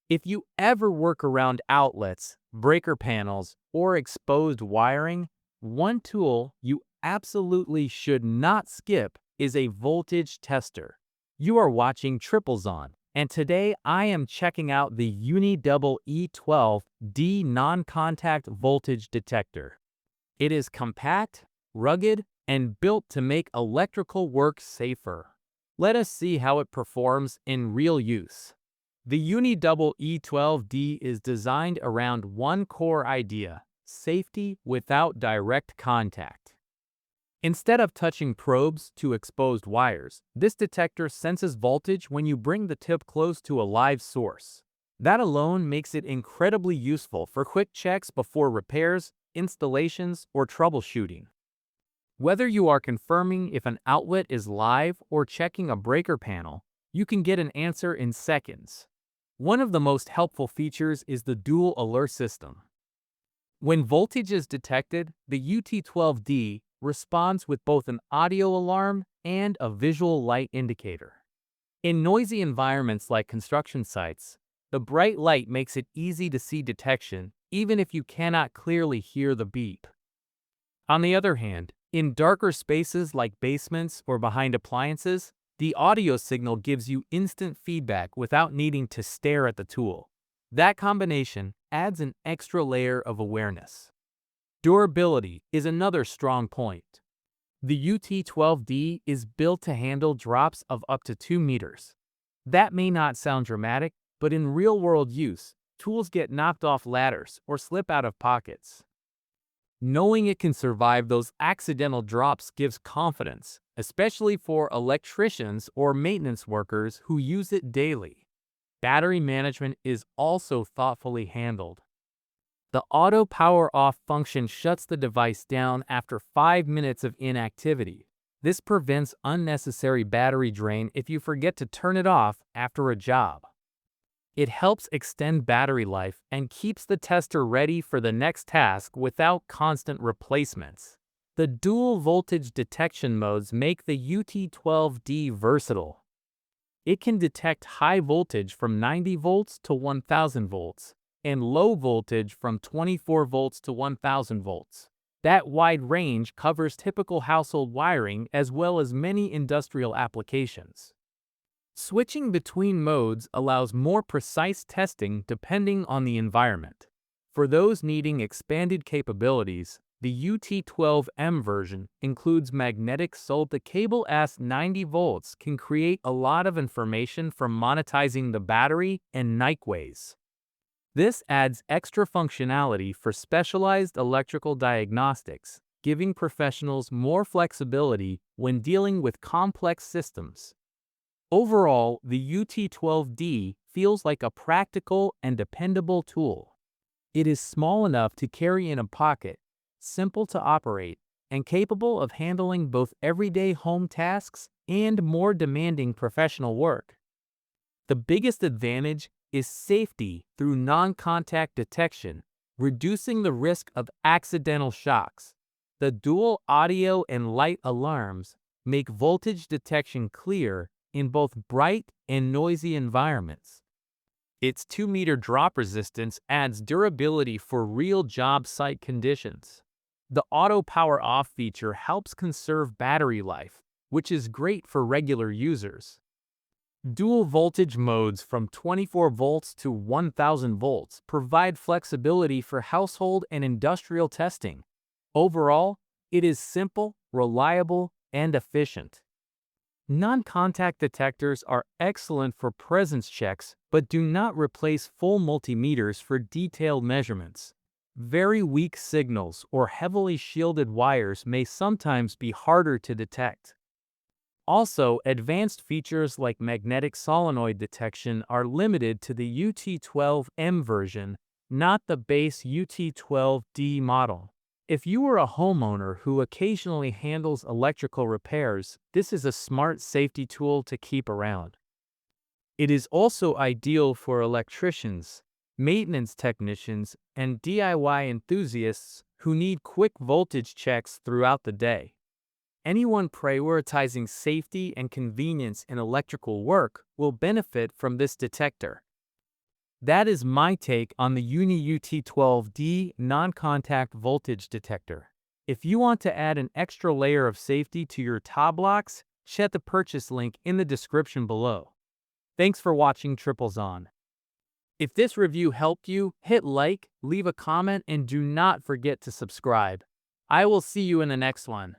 If you ever work around outlets, breaker panels, or exposed wiring, one tool you absolutely should not skip is a voltage tester. You are watching Triplezon, and today I am checking out the Uni Double E12D Non-Contact Voltage Detector. It is compact, rugged, and built to make electrical work safer. Let us see how it performs in real use. The Uni Double E12D is designed around one core idea: safety without direct contact. Instead of touching probes to exposed wires, this detector senses voltage when you bring the tip close to a live source. That alone makes it incredibly useful for quick checks before repairs, installations, or troubleshooting. Whether you are confirming if an outlet is live or checking a breaker panel, you can get an answer in seconds. One of the most helpful features is the dual alert system. When voltage is detected, the UT12D responds with both an audio alarm and a visual light indicator. In noisy environments like construction sites, the bright light makes it easy to see detection even if you cannot clearly hear the beep. On the other hand, in darker spaces like basements or behind appliances, the audio signal gives you instant feedback without needing to stare at the tool. That combination adds an extra layer of awareness. Durability is another strong point. The UT12D is built to handle drops of up to 2 meters. That may not sound dramatic, but in real-world use, tools get knocked off ladders or slip out of pockets. Knowing it can survive those accidental drops gives confidence, especially for electricians or maintenance workers who use it daily. Battery management is also thoughtfully handled. The auto power off function shuts the device down after 5 minutes of inactivity. This prevents unnecessary battery drain if you forget to turn it off after a job. It helps extend battery life and keeps the tester ready for the next task without constant replacements. The dual voltage detection modes make the UT12D versatile. It can detect high voltage from 90 volts to 1000 volts and low voltage from 24 volts to 1000 volts. That wide range covers typical household wiring as well as many industrial applications. Switching between modes allows more precise testing depending on the environment. For those needing expanded capabilities, the UT12M version includes magnetic so the cable at 90 volts can create a lot of information from monetizing the battery and Nyquays. This adds extra functionality for specialized electrical diagnostics, giving professionals more flexibility when dealing with complex systems. Overall, the UT12D feels like a practical and dependable tool. It is small enough to carry in a pocket, simple to operate, and capable of handling both everyday home tasks and more demanding professional work. The biggest advantage is safety through non-contact detection, reducing the risk of accidental shocks. The dual audio and light alarms make voltage detection clear in both bright and noisy environments. Its 2-meter drop resistance adds durability for real job site conditions. The auto power off feature helps conserve battery life, which is great for regular users. Dual voltage modes from 24 volts to 1000 volts provide flexibility for household and industrial testing. Overall, it is simple, reliable, and efficient. Non-contact detectors are excellent for presence checks but do not replace full multimeters for detailed measurements. Very weak signals or heavily shielded wires may sometimes be harder to detect. Also, advanced features like magnetic solenoid detection are limited to the UT12M version, not the base UT12D model. If you are a homeowner who occasionally handles electrical repairs, this is a smart safety tool to keep around. It is also ideal for electricians, maintenance technicians, and DIY enthusiasts who need quick voltage checks throughout the day. Anyone prioritizing safety and convenience in electrical work will benefit from this detector. That is my take on the Uni UT12D non-contact voltage detector. If you want to add an extra layer of safety to your TOB locks, check the purchase link in the description below. Thanks for watching Triplezon. If this review helped you, hit like, leave a comment, and do not forget to subscribe. I will see you in the next one.